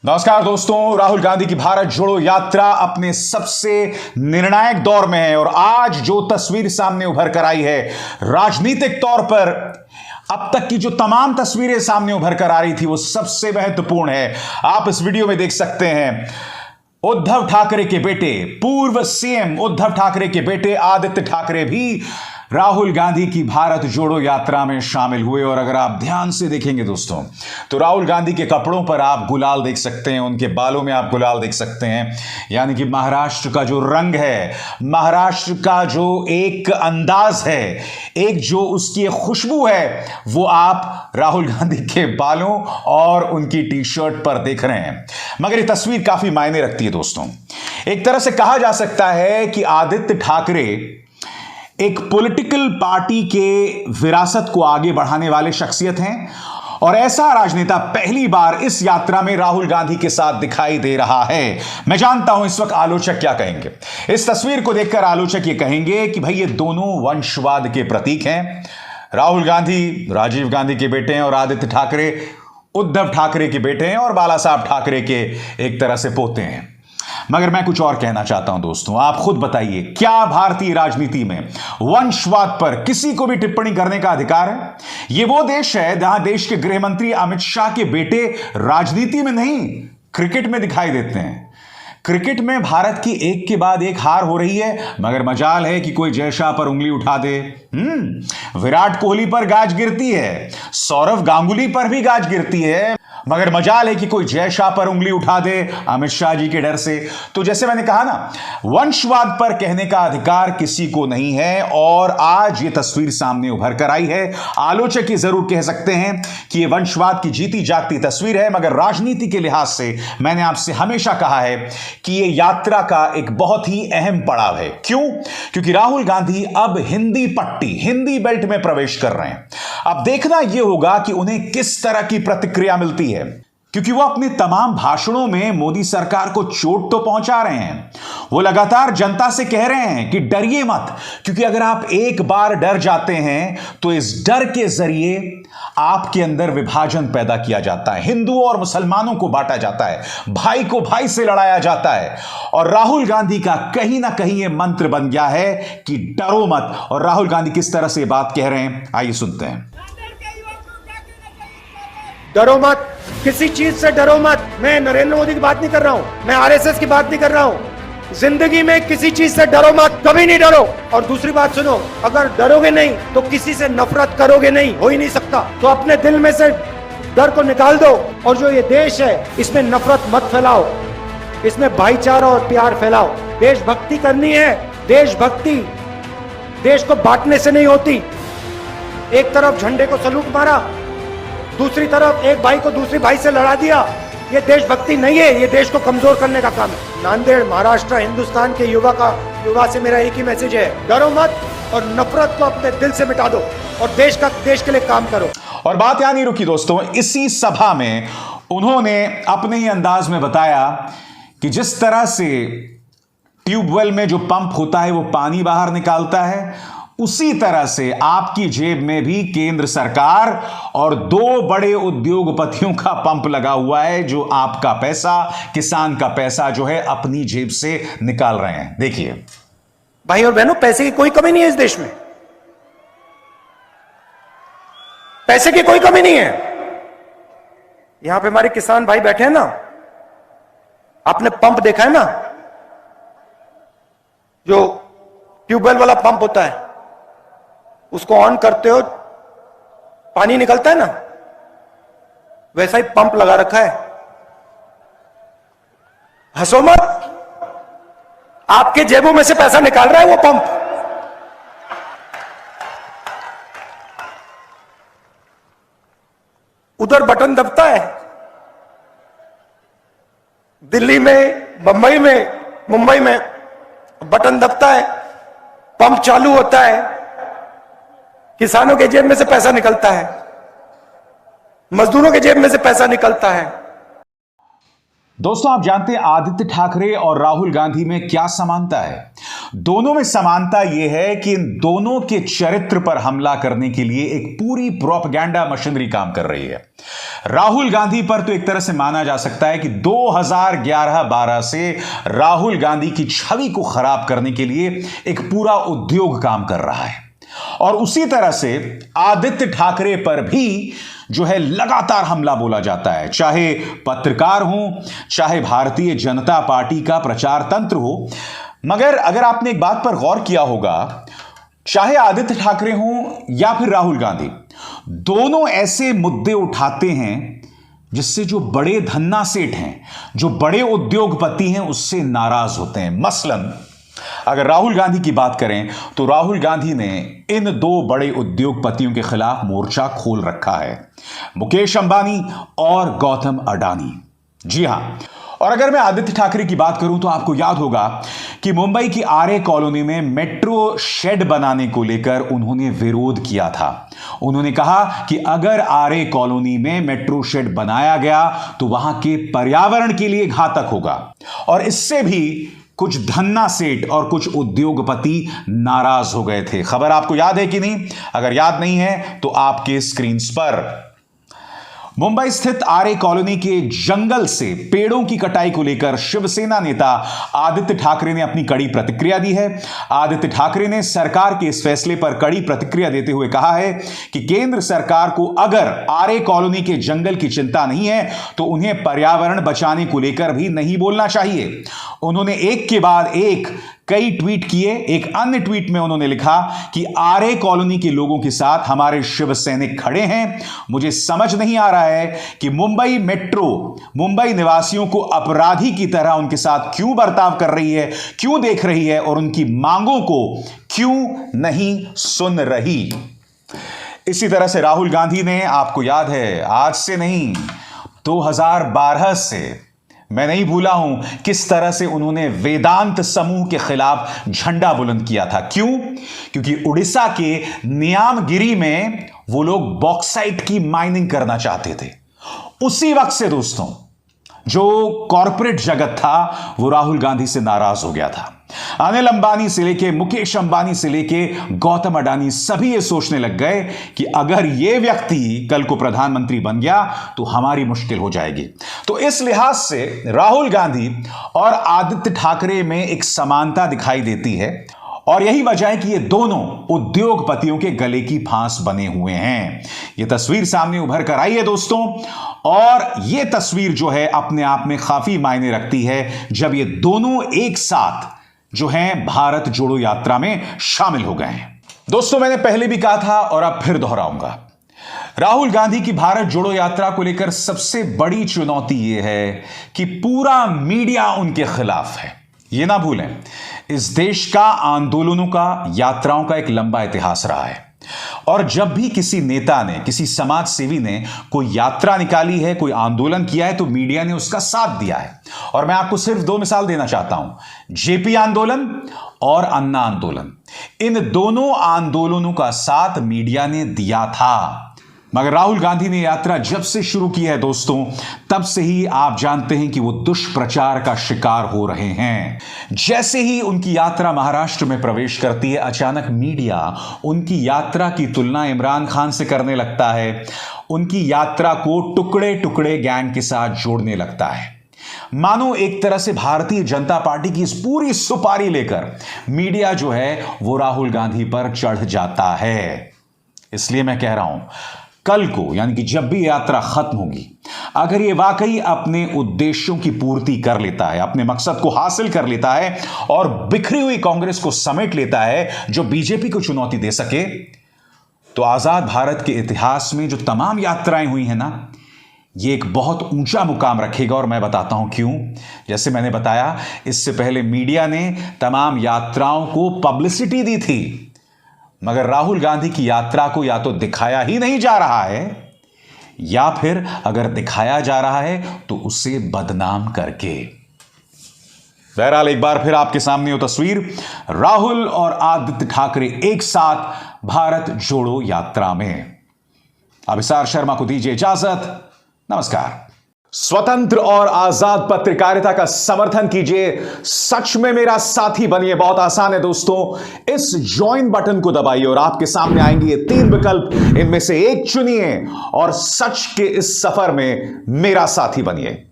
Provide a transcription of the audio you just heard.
नमस्कार दोस्तों, राहुल गांधी की भारत जोड़ो यात्रा अपने सबसे निर्णायक दौर में है और आज जो तस्वीर सामने उभर कर आई है राजनीतिक तौर पर अब तक की जो तमाम तस्वीरें सामने उभर कर आ रही थी वो सबसे महत्वपूर्ण है। आप इस वीडियो में देख सकते हैं उद्धव ठाकरे के बेटे, पूर्व सीएम उद्धव ठाकरे के बेटे आदित्य ठाकरे भी राहुल गांधी की भारत जोड़ो यात्रा में शामिल हुए। और अगर आप ध्यान से देखेंगे दोस्तों तो राहुल गांधी के कपड़ों पर आप गुलाल देख सकते हैं, उनके बालों में आप गुलाल देख सकते हैं। यानी कि महाराष्ट्र का जो रंग है, महाराष्ट्र का जो एक अंदाज है, एक जो उसकी खुशबू है, वो आप राहुल गांधी के बालों और उनकी टी शर्ट पर देख रहे हैं। मगर ये तस्वीर काफी मायने रखती है दोस्तों। एक तरह से कहा जा सकता है कि आदित्य ठाकरे एक पॉलिटिकल पार्टी के विरासत को आगे बढ़ाने वाले शख्सियत हैं और ऐसा राजनेता पहली बार इस यात्रा में राहुल गांधी के साथ दिखाई दे रहा है। मैं जानता हूं इस वक्त आलोचक क्या कहेंगे। इस तस्वीर को देखकर आलोचक ये कहेंगे कि भाई ये दोनों वंशवाद के प्रतीक हैं। राहुल गांधी राजीव गांधी के बेटे हैं और आदित्य ठाकरे उद्धव ठाकरे के बेटे हैं और बाला साहब ठाकरे के एक तरह से पोते हैं। मगर मैं कुछ और कहना चाहता हूं दोस्तों, आप खुद बताइए, क्या भारतीय राजनीति में वंशवाद पर किसी को भी टिप्पणी करने का अधिकार है? यह वो देश है जहां देश के गृह मंत्री अमित शाह के बेटे राजनीति में नहीं, क्रिकेट में दिखाई देते हैं। क्रिकेट में भारत की एक के बाद एक हार हो रही है, मगर मजाल है कि कोई जय शाह पर उंगली उठा दे। विराट कोहली पर गाज गिरती है, सौरव गांगुली पर भी गाज गिरती है, मगर मजाल है कि कोई जय शाह पर उंगली उठा दे अमित शाह जी के डर से। तो जैसे मैंने कहा ना, वंशवाद पर कहने का अधिकार किसी को नहीं है और आज ये तस्वीर सामने उभर कर आई है। आलोचक ये जरूर कह सकते हैं कि ये वंशवाद की जीती जागती तस्वीर है, मगर राजनीति के लिहाज से मैंने आपसे हमेशा कहा है कि ये यात्रा का एक बहुत ही अहम पड़ाव है। क्यों? क्योंकि राहुल गांधी अब हिंदी पट्टी, हिंदी बेल्ट में प्रवेश कर रहे हैं। अब देखना यह होगा कि उन्हें किस तरह की प्रतिक्रिया मिलती है, क्योंकि वो अपने तमाम भाषणों में मोदी सरकार को चोट तो पहुंचा रहे हैं। वो लगातार जनता से कह रहे हैं कि डरिए मत, क्योंकि अगर आप एक बार डर जाते हैं तो इस डर के जरिए आपके अंदर विभाजन पैदा किया जाता है, हिंदुओं और मुसलमानों को बांटा जाता है, भाई को भाई से लड़ाया जाता है। और राहुल गांधी का कहीं ना कहीं यह मंत्र बन गया है कि डरो मत। और राहुल गांधी किस तरह से बात कह रहे हैं, आइए सुनते हैं। डरो मत, किसी चीज से डरो मत। मैं नरेंद्र मोदी की बात नहीं कर रहा हूं, मैं आरएसएस की बात नहीं कर रहा हूं। जिंदगी में किसी चीज से डरो मत, कभी नहीं डरो। और दूसरी बात सुनो, अगर डरोगे नहीं तो किसी से नफरत करोगे नहीं, हो ही नहीं सकता। तो अपने दिल में से डर को निकाल दो और जो ये देश है इसमें नफरत मत फैलाओ, इसमें भाईचारा और प्यार फैलाओ। देशभक्ति करनी है, देशभक्ति देश को बांटने से नहीं होती। एक तरफ झंडे को सलूट मारा, दूसरी तरफ एक भाई को दूसरी भाई से लड़ा दिया, ये देशभक्ति नहीं है, ये देश को कमजोर करने का काम है। नांदेड़, महाराष्ट्र, हिंदुस्तान के युवा से मेरा एक ही मैसेज है, डरो मत और नफरत को अपने दिल से मिटा दो और देश के लिए काम करो। और बात यहां नहीं रुकी दोस्तों, इसी सभा में उन्होंने अपने ही अंदाज में बताया कि जिस तरह से ट्यूबवेल में जो पंप होता है वो पानी बाहर निकालता है, उसी तरह से आपकी जेब में भी केंद्र सरकार और दो बड़े उद्योगपतियों का पंप लगा हुआ है, जो आपका पैसा, किसान का पैसा जो है अपनी जेब से निकाल रहे हैं। देखिए भाई और बहनों, पैसे की कोई कमी नहीं है इस देश में, पैसे की कोई कमी नहीं है। यहां पे हमारे किसान भाई बैठे हैं ना, आपने पंप देखा है ना, जो ट्यूबवेल वाला पंप होता है, उसको ऑन करते हो पानी निकलता है ना, वैसा ही पंप लगा रखा है। हंसो मत, आपके जेबों में से पैसा निकाल रहा है वो पंप। उधर बटन दबता है, दिल्ली में, बंबई में, मुंबई में बटन दबता है, पंप चालू होता है, किसानों के जेब में से पैसा निकलता है, मजदूरों के जेब में से पैसा निकलता है। दोस्तों, आप जानते हैं आदित्य ठाकरे और राहुल गांधी में क्या समानता है? दोनों में समानता यह है कि इन दोनों के चरित्र पर हमला करने के लिए एक पूरी प्रोपेगेंडा मशीनरी काम कर रही है। राहुल गांधी पर तो एक तरह से माना जा सकता है कि 2011-12 से राहुल गांधी की छवि को खराब करने के लिए एक पूरा उद्योग काम कर रहा है, और उसी तरह से आदित्य ठाकरे पर भी जो है लगातार हमला बोला जाता है, चाहे पत्रकार हो, चाहे भारतीय जनता पार्टी का प्रचार तंत्र हो। मगर अगर आपने एक बात पर गौर किया होगा, चाहे आदित्य ठाकरे हो या फिर राहुल गांधी, दोनों ऐसे मुद्दे उठाते हैं जिससे जो बड़े धन्ना सेठ हैं, जो बड़े उद्योगपति हैं, उससे नाराज होते हैं। मसलन अगर राहुल गांधी की बात करें तो राहुल गांधी ने इन दो बड़े उद्योगपतियों के खिलाफ मोर्चा खोल रखा है, मुकेश अंबानी और गौतम अडानी। जी हां, और अगर मैं आदित्य ठाकरे की बात करूं तो आपको याद होगा कि मुंबई की आर्य कॉलोनी में मेट्रो शेड बनाने को लेकर उन्होंने विरोध किया था। उन्होंने कहा कि अगर आर्य कॉलोनी में मेट्रो शेड बनाया गया तो वहां के पर्यावरण के लिए घातक होगा, और इससे भी कुछ धन्ना सेठ और कुछ उद्योगपति नाराज हो गए थे। खबर आपको याद है कि नहीं? अगर याद नहीं है तो आपके स्क्रीन पर मुंबई स्थित आर्य कॉलोनी के जंगल से पेड़ों की कटाई को लेकर शिवसेना नेता आदित्य ठाकरे ने अपनी कड़ी प्रतिक्रिया दी है। आदित्य ठाकरे ने सरकार के इस फैसले पर कड़ी प्रतिक्रिया देते हुए कहा है कि केंद्र सरकार को अगर आर्य कॉलोनी के जंगल की चिंता नहीं है तो उन्हें पर्यावरण बचाने को लेकर भी नहीं बोलना चाहिए। उन्होंने एक के बाद एक कई ट्वीट किए। एक अन्य ट्वीट में उन्होंने लिखा कि आर्य कॉलोनी के लोगों के साथ हमारे शिव सैनिक खड़े हैं। मुझे समझ नहीं आ रहा है कि मुंबई मेट्रो मुंबई निवासियों को अपराधी की तरह उनके साथ क्यों बर्ताव कर रही है, क्यों देख रही है, और उनकी मांगों को क्यों नहीं सुन रही। इसी तरह से राहुल गांधी ने, आपको याद है, आज से नहीं 2012 से मैं नहीं भूला हूं किस तरह से उन्होंने वेदांत समूह के खिलाफ झंडा बुलंद किया था। क्यों? क्योंकि उड़ीसा के नियामगिरी में वो लोग बॉक्साइट की माइनिंग करना चाहते थे। उसी वक्त से दोस्तों जो कॉरपोरेट जगत था वो राहुल गांधी से नाराज हो गया था। अनिल अंबानी से लेके मुकेश अंबानी से लेके गौतम अडानी सभी ये सोचने लग गए कि अगर ये व्यक्ति कल को प्रधानमंत्री बन गया तो हमारी मुश्किल हो जाएगी। तो इस लिहाज से राहुल गांधी और आदित्य ठाकरे में एक समानता दिखाई देती है, और यही वजह है कि ये दोनों उद्योगपतियों के गले की फांस बने हुए हैं। ये तस्वीर सामने उभर कर आई है दोस्तों, और ये तस्वीर जो है अपने आप में काफी मायने रखती है जब ये दोनों एक साथ जो हैं भारत जोड़ो यात्रा में शामिल हो गए हैं। दोस्तों, मैंने पहले भी कहा था और अब फिर दोहराऊंगा, राहुल गांधी की भारत जोड़ो यात्रा को लेकर सबसे बड़ी चुनौती यह है कि पूरा मीडिया उनके खिलाफ है। यह ना भूलें, इस देश का आंदोलनों का, यात्राओं का एक लंबा इतिहास रहा है, और जब भी किसी नेता ने, किसी समाज सेवी ने कोई यात्रा निकाली है, कोई आंदोलन किया है, तो मीडिया ने उसका साथ दिया है। और मैं आपको सिर्फ दो मिसाल देना चाहता हूं, जेपी आंदोलन और अन्ना आंदोलन। इन दोनों आंदोलनों का साथ मीडिया ने दिया था। मगर राहुल गांधी ने यात्रा जब से शुरू की है दोस्तों, तब से ही आप जानते हैं कि वो दुष्प्रचार का शिकार हो रहे हैं। जैसे ही उनकी यात्रा महाराष्ट्र में प्रवेश करती है, अचानक मीडिया उनकी यात्रा की तुलना इमरान खान से करने लगता है, उनकी यात्रा को टुकड़े टुकड़े गैंग के साथ जोड़ने लगता है। मानो एक तरह से भारतीय जनता पार्टी की इस पूरी सुपारी लेकर मीडिया जो है वो राहुल गांधी पर चढ़ जाता है। इसलिए मैं कह रहा हूं, कल को, यानी कि जब भी यात्रा खत्म होगी, अगर ये वाकई अपने उद्देश्यों की पूर्ति कर लेता है, अपने मकसद को हासिल कर लेता है और बिखरी हुई कांग्रेस को समेट लेता है जो बीजेपी को चुनौती दे सके, तो आजाद भारत के इतिहास में जो तमाम यात्राएं हुई हैं ना, ये एक बहुत ऊंचा मुकाम रखेगा। और मैं बताता हूं क्यों। जैसे मैंने बताया, इससे पहले मीडिया ने तमाम यात्राओं को पब्लिसिटी दी थी, मगर राहुल गांधी की यात्रा को या तो दिखाया ही नहीं जा रहा है, या फिर अगर दिखाया जा रहा है तो उसे बदनाम करके। बहरहाल एक बार फिर आपके सामने वो तस्वीर, राहुल और आदित्य ठाकरे एक साथ भारत जोड़ो यात्रा में। अभिसार शर्मा को दीजिए इजाजत। नमस्कार। स्वतंत्र और आजाद पत्रकारिता का समर्थन कीजिए, सच में मेरा साथी बनिए। बहुत आसान है दोस्तों, इस ज्वाइन बटन को दबाइए और आपके सामने आएंगे ये 3 विकल्प, इनमें से एक चुनिए और सच के इस सफर में मेरा साथी बनिए।